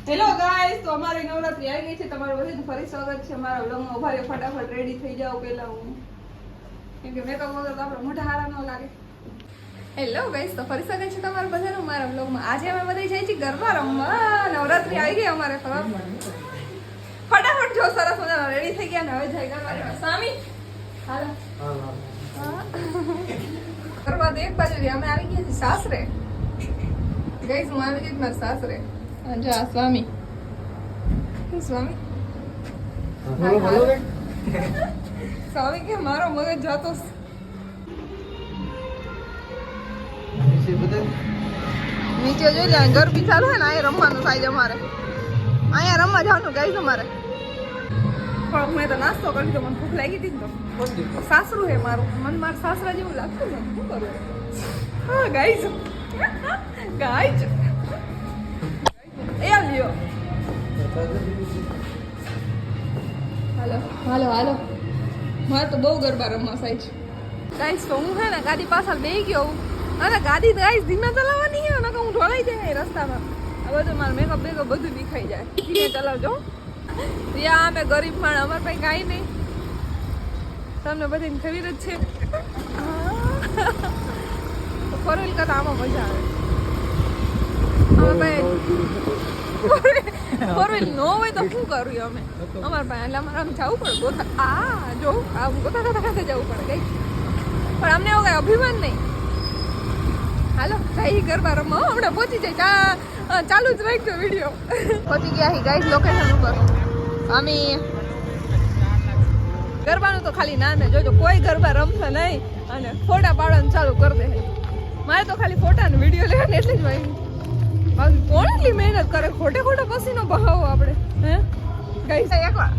Hello guys, તો અમારી નવરાત્રી આવી ગઈ છે. તમારું બધાનું ફરી સ્વાગત છે અમારા વ્લોગમાં. ઉભા રહો, ફટાફટ રેડી થઈ જાઓ પહેલા હું, કેમ કે મેકઅપ વગર તો આપણે મોઢા હારા ન લાગે. હેલો ગાઈસ, તો ફરી સ્વાગત છે તમારું બધાનું મારા વ્લોગમાં. આજે અમે બધા જઈએ છીએ ગરબા રમવા. નવરાત્રી આવી ગઈ અમારે. ફટાફટ જો સરસ મજાના રેડી થઈ ગયા ને હવે જાય ગરબા રમવા. સ્વામી હાલો ગરબા તો એક બાજુ અમે આવી ગયા છીએ સાસરે. ગાઈસ હું આવી ગઈ મારા સાસરે. જો આ સ્વામી સ્વામી સ્વામી કે મારો મગજ જાતો નીચે જોઈ લે. ગરબી ચાલુ હોય ને અહીંયા રમવાનું થાય છે અમારે. અહીંયા રમવા જવાનું ગાઈસ અમારે. પણ મેં તો નાસ્તો કરી તો મને ભૂખ લાગી હતી ને તો સાસરું હે મારું. મને મારા સાસરા જેવું લાગતું ને શું કરું. હા ગાઈસ ગાઈસ એ લ્યો. હાલો હાલો હાલો. મારે તો બહુ ગરબા રમવા સાઈજ. ગાઈસ તો હું હે ને ગાડી પાછળ બેસી ગયો અને ગાડી ગાઈસ ધીમે ચલાવવાની હે ને હું ઢોળાઈ જાય રસ્તામાં. આ બધું મારું મેકઅપ બેકઅપ બધું વિખાઈ જાય. ધીમે ચલાવજો. ત્યાં અમે ગરીબ માણ, અમારે પાસે કાંઈ નહીં. તમને બધાને ખબર જ છે. ફોર વ્હીલ કરતા આમાં મજા આવે. ફોર વ્હીલ નો હોય તો શું કર્યું અમે અમારા પાસે. એટલે અમારે આમ જવું પડે ગોતા. આ જો આમ ગોતા ગોતા ખાતે જવું પડે કઈ. પણ અમને એવું કઈ અભિમાન નહીં. હાલો જઈ ગરબા રમવા. હમણાં પહોંચી જાય. ચાલુ જ રાખજો વિડીયો. પહોંચી ગયા હી ગાઈસ લોકેશન ઉપર. અમે ગરબાનું તો ખાલી ના ને જોજો, કોઈ ગરબા રમશે નહીં અને ફોટા પાડવાનું ચાલુ કરી દે. મારે તો ખાલી ફોટા ને વિડીયો લેવા ને એટલે જ ભાઈ. બાકી કોણ એટલી મહેનત કરે ખોટે ખોટો પસીનો બહાવો આપણે હે ગાઈસ. એકવાર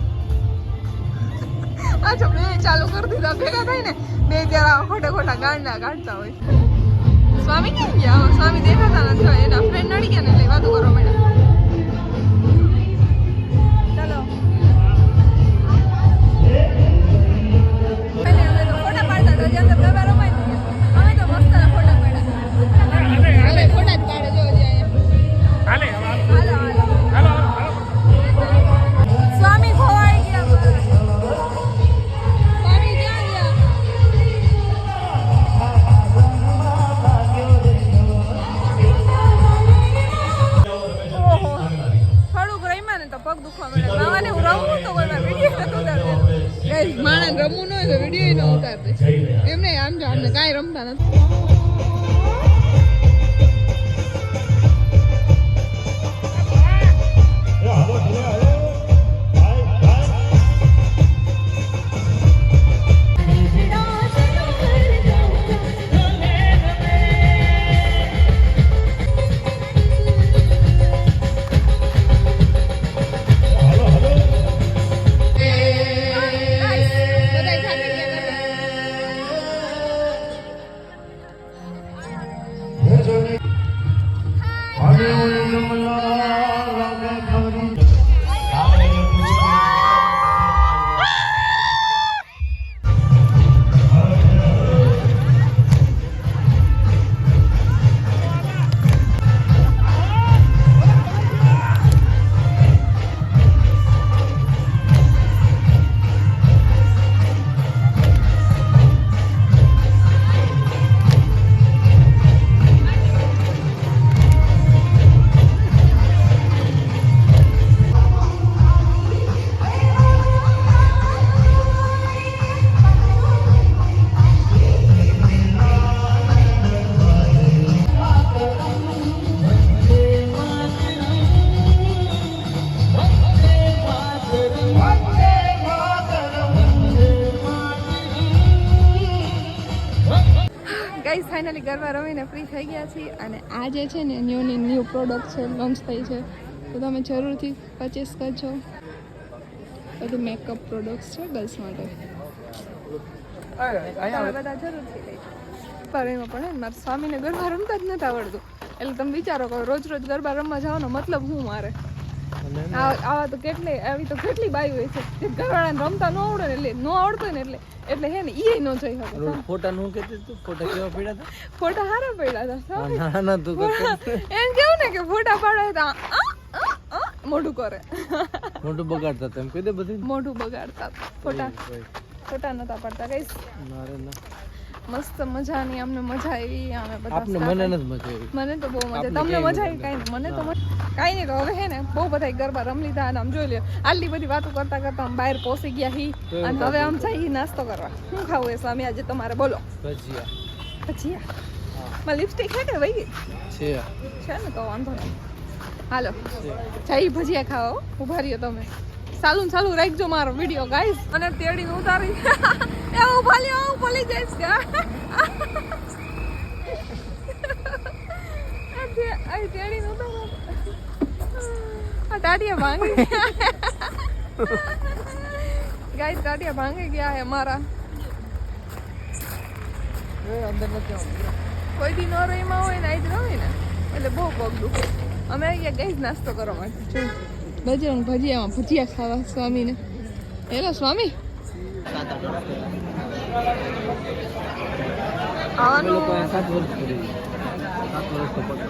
આ જો બે ચાલુ કરી દીધા ભેગા થાય ને બે જરા ખોટા ખોટા ગાંડા કાઢતા હોય. સ્વામી કેમ ગયા? સ્વામી દેખાતા નથી. એના ફ્રેન્ડ નડી ગયા ને એટલે વાતો કરવા માંડ્યા. ચાલો અમે તો ફોટા પાડતા હતા. જે અંદર ગરબા રમાય ને અમે તો મસ્ત ફોટા પાડ્યા. અરે ફોટા જ પાડે જો હાલો હાલો. સ્વામી ખોવાઈ ગયા. સ્વામી ક્યાં ગયા? ઓહો થોડુંક રમ્યા ને તો પગ દુખવા મળે. મામાને હું રમું તો કોઈ વાર વિડીયો ન ઉતારતો. ગાઈસ માણસ રમવું ન હોય તો વિડીયો ન ઉતારતે. એમને આમ જો અમને કાંઈ રમતા નથી. ગાઈસ ફાઇનલી ગરબા રમીને ફ્રી થઈ ગયા છીએ અને આ જે છે ને ન્યૂ પ્રોડક્ટ છે લોન્ચ થઈ છે તો તમે જરૂરથી પરચેસ કરજો. બધું મેકઅપ પ્રોડક્ટ્સ છે ગર્લ્સ માટે. તમે બધા જરૂરથી લેજો. પર એમાં પણ મારા સ્વામીને ગરબા રમતા જ નથી આવડતું. એટલે તમે વિચારો કે રોજ રોજ ગરબા રમવા જવાનો મતલબ શું મારે. આવા તો કેટલી બાઈ હોય છે જે ઘરવાળાને રમતા ન આવડે ને એટલે ન આવડતો ને એટલે હે ને ઈ ન જઈ શકે. ફોટા નું કેતી તું ફોટા કેવા પડ્યા હતા? ફોટા હારા પડ્યા હતા. ના ના તું એમ કેવું ને કે ફોટા પાડે તો મોઢું કરે મોટું બગાડતા હતા એમ કહી દે બધું. મોઢું બગાડતા ફોટા ફોટા નતા પડતા કઈશ મારે ના. મસ્ત મજાની અમને મજા આવી અમે બધા આપને staff મને નથી મજા આવી. મને તો બહુ મજા આપને તમને કેવી મજા આવી કાંઈ નહીં મને તો કાંઈ નહીં તો હવે હે ને બહુ બધા ગરબા રમ લીધા અને આમ જોઈ લ્યો આટલી બધી વાતો કરતા કરતા આમ બહાર પહોંચી ગયા હી અને હવે આમ જઈ નાસ્તો કરવા શું ખાવું એ સ્વામી આજે તમારે બોલો ભજીયા ભજીયા માં લિપસ્ટિક હે કે વહી ગઈ છે. છે ને તો વાંધો નહીં હાલો જઈ ભજીયા ખાઓ ઉભા રહ્યો તમે ચાલુ ને ચાલુ રાખજો મારો વિડીયો ગાઈસ અને તેડીને ઉતારી એ ઉભા લ્યો હું ભૂલી જઈશ કે આ તેડીને ઉતારો આ ટાટિયા ભાંગી ગાઈસ ટાટિયા ભાંગી ગયા હે મારા અંદર નથી આવતું. કોઈ દી નો રહીમાં હોય ને આજ રહી ને એટલે બહુ પગ દુખે અમે અહીંયા ગઈ નાસ્તો કરવા માટે બજરંગ ભજીયામાં ભજીયા ખાવા સ્વામીને હેલો સ્વામી અમે લોકો અહીંયા 7 વર્ષ કરી 7 વર્ષ તો પકડ.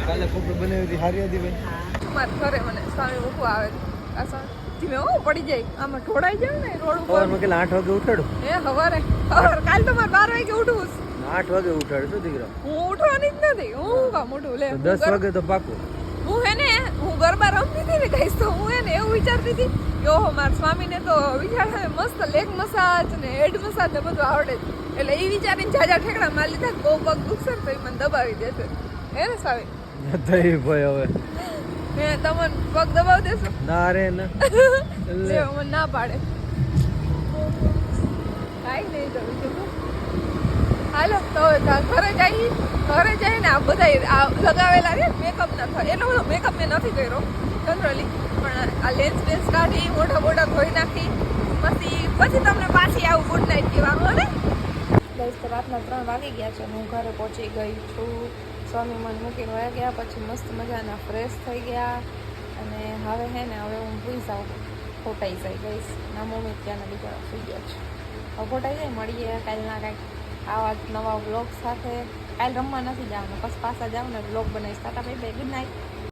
કાલે કોપી બનાવી હતી સારી હતી ભાઈ. મારા ઘરે મને સ્વામી મૂકવા આવે આ સ્વામી ધીમે પડી જાય આમાં ઢોળાઈ જાય ને રોડ ઉપર સવારમાં કેટલા 8 વાગે ઉઠાડું. એ હવારે કાલ તો મારે 12 વાગે ઉઠવું છે. 8 વાગે ઉઠાડું શું દીકરા. હું ઉઠવાની જ નથી હું કા મોટું લે તો 10 વાગે તો પાકું. હું હે ને હું ગરબા રમતી હતી ને ગાઈસ તો હું હે ને એવું વિચારતી હતી કે ઓહો મારા સ્વામીને તો વિચાર મસ્ત લેગ મસાજ ને હેડ મસાજ ને બધું આવડે છે. એટલે એ વિચારીને જાજા ઠેકડા મારી લીધા બહુ પગ દુખશે ને તો એ મને દબાવી દેશે હે ને સ્વામી થઈ ભાઈ હવે હે તમને પગ દબાવી દેશો ના રે ના. લે મને ના પાડે કાંઈ નહીં તો બીજું શું? હાલો તો ઘરે જઈને આ બધા લગાવેલા રે મેકઅપ ના થાય એટલો બધો મેકઅપ મેં નથી કર્યો જનરલી પણ આ લેન્સ વેન્સ કાઢી મોઢા બોઢા ધોઈ નાખી પછી તમને પાછી આવું ગુડ નાઇટ કહેવાનું ને ગઈશ તો રાતના 3 વાગી ગયા છે હું ઘરે પહોંચી ગઈ છું સ્વામી મને મૂકીને વયા ગયા પછી મસ્ત મજાના ફ્રેશ થઈ ગયા અને હવે હે ને હવે હું ભૂઈ જાઉં ખોટાઈ જાય ગઈશ ના મમ્મી ત્યાંના બીજા સુઈ ગયા છે હવે ખોટાઈ જાય મળીએ કાલના કાંઈક આવા જ નવા વ્લોગ સાથે કાલ રમવા નથી જવાનું બસ પાછા જાઉં ને વ્લોગ બનાવીશ Tata bye bye good night